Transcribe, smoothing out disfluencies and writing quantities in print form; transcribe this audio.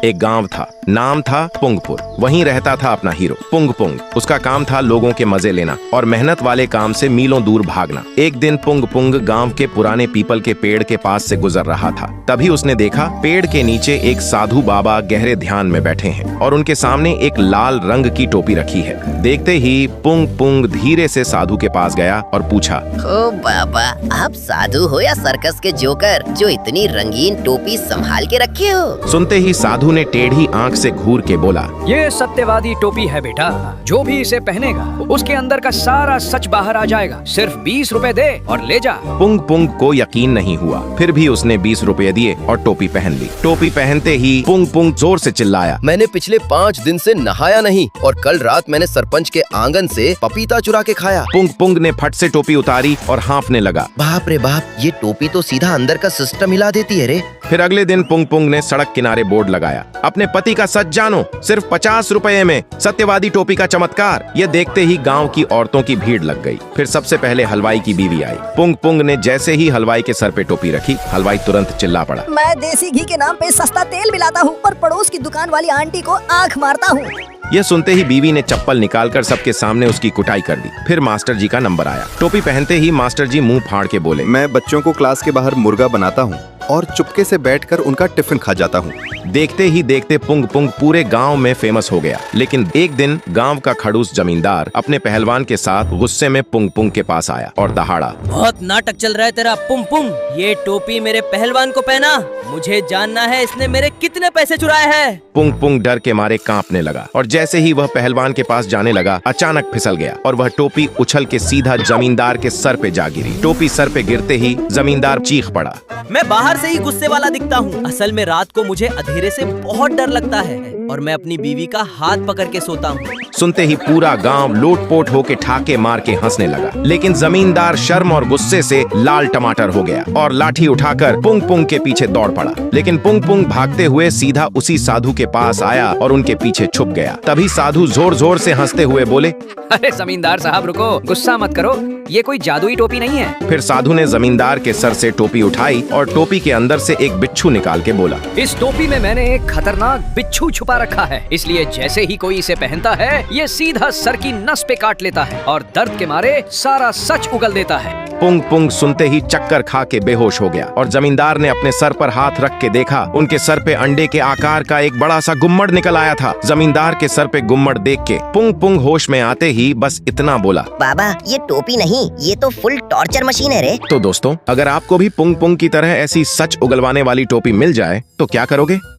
एक गांव था, नाम था पुंगपुर। वहीं रहता था अपना हीरो पुंग पुंग। उसका काम था लोगों के मजे लेना और मेहनत वाले काम से मीलों दूर भागना। एक दिन पुंग पुंग गांव के पुराने पीपल के पेड़ के पास से गुजर रहा था। तभी उसने देखा पेड़ के नीचे एक साधु बाबा गहरे ध्यान में बैठे हैं और उनके सामने एक लाल रंग की टोपी रखी है। देखते ही पुंग पुंग धीरे से साधु के पास गया और पूछा, ओ बाबा, आप साधु हो या सर्कस के जोकर जो इतनी रंगीन टोपी संभाल के रखे हो? सुनते ही साधु ने टेढ़ी आंख से घूर के बोला, ये सत्यवादी टोपी है बेटा, जो भी इसे पहनेगा उसके अंदर का सारा सच बाहर आ जाएगा। सिर्फ 20 रुपए दे और ले जा। पुंग पुंग को यकीन नहीं हुआ, फिर भी उसने 20 रुपए दिए और टोपी पहन ली। टोपी पहनते ही पुंग पुंग जोर से चिल्लाया, मैंने पिछले 5 दिन से नहाया नहीं और कल रात मैंने सरपंच के आंगन से पपीता चुरा के खाया। पुंग पुंग ने फट से टोपी उतारी और हाँफने लगा। बाप रे बाप, ये टोपी तो सीधा अंदर का सिस्टम हिला देती है रे। फिर अगले दिन पुंग पुंग ने सड़क किनारे बोर्ड लगाया, अपने पति का सच जानो, सिर्फ 50 रुपए में सत्यवादी टोपी का चमत्कार। ये देखते ही गांव की औरतों की भीड़ लग गई। फिर सबसे पहले हलवाई की बीवी आई। पुंग पुंग ने जैसे ही हलवाई के सर पे टोपी रखी, हलवाई तुरंत चिल्ला पड़ा, मैं देसी घी के नाम पे सस्ता तेल मिलाता हूँ और पड़ोस की दुकान वाली आंटी को आंख मारता हूँ। यह सुनते ही बीवी ने चप्पल निकालकर सबके सामने उसकी कुटाई कर दी। फिर मास्टर जी का नंबर आया। टोपी पहनते ही मास्टर जी मुंह फाड़ के बोले, मैं बच्चों को क्लास के बाहर मुर्गा बनाता हूँ और चुपके से बैठकर उनका टिफिन खा जाता हूँ। देखते ही देखते पुंग पुंग पूरे गांव में फेमस हो गया। लेकिन एक दिन गांव का खड़ूस जमींदार अपने पहलवान के साथ गुस्से में पुंग पुंग के पास आया और दहाड़ा, बहुत नाटक चल रहा है तेरा पुंग पुंग। ये टोपी मेरे पहलवान को पहना, मुझे जानना है इसने मेरे कितने पैसे चुराए हैं। पुंग पुंग डर के मारे कांपने लगा और जैसे ही वह पहलवान के पास जाने लगा, अचानक फिसल गया और वह टोपी उछल के सीधा जमींदार के सर पे जा गिरी। टोपी सर पे गिरते ही जमींदार चीख पड़ा, मैं बाहर से ही गुस्से वाला दिखता हूँ, असल में रात को मुझे अंधेरे से बहुत डर लगता है और मैं अपनी बीवी का हाथ पकड़ के सोता हूँ। सुनते ही पूरा गांव लोटपोट होके ठाके मार के हंसने लगा। लेकिन जमींदार शर्म और गुस्से से लाल टमाटर हो गया और लाठी उठाकर पुंग पुंग के पीछे दौड़ पड़ा। लेकिन पुंग पुंग भागते हुए सीधा उसी साधु के पास आया और उनके पीछे छुप गया। तभी साधु जोर जोर से हंसते हुए बोले, अरे जमींदार साहब रुको, गुस्सा मत करो, ये कोई जादुई टोपी नहीं है। फिर साधु ने जमींदार के सर से टोपी उठाई और टोपी के अंदर से एक बिच्छू निकाल के बोला, इस टोपी में मैंने एक खतरनाक बिच्छू छुपा रखा है, इसलिए जैसे ही कोई इसे पहनता है ये सीधा सर की नस पे काट लेता है और दर्द के मारे सारा सच उगल देता है। पुंग पुंग सुनते ही चक्कर खा के बेहोश हो गया और जमींदार ने अपने सर पर हाथ रख के देखा, उनके सर पे अंडे के आकार का एक बड़ा सा गुम्मड़ निकल आया था। जमींदार के सर पे गुम्मड़ देख के पुंग पुंग होश में आते ही बस इतना बोला, बाबा ये टोपी नहीं, ये तो फुल टॉर्चर मशीन है रे। तो दोस्तों, अगर आपको भी पुंग पुंग की तरह ऐसी सच उगलवाने वाली टोपी मिल जाए तो क्या करोगे?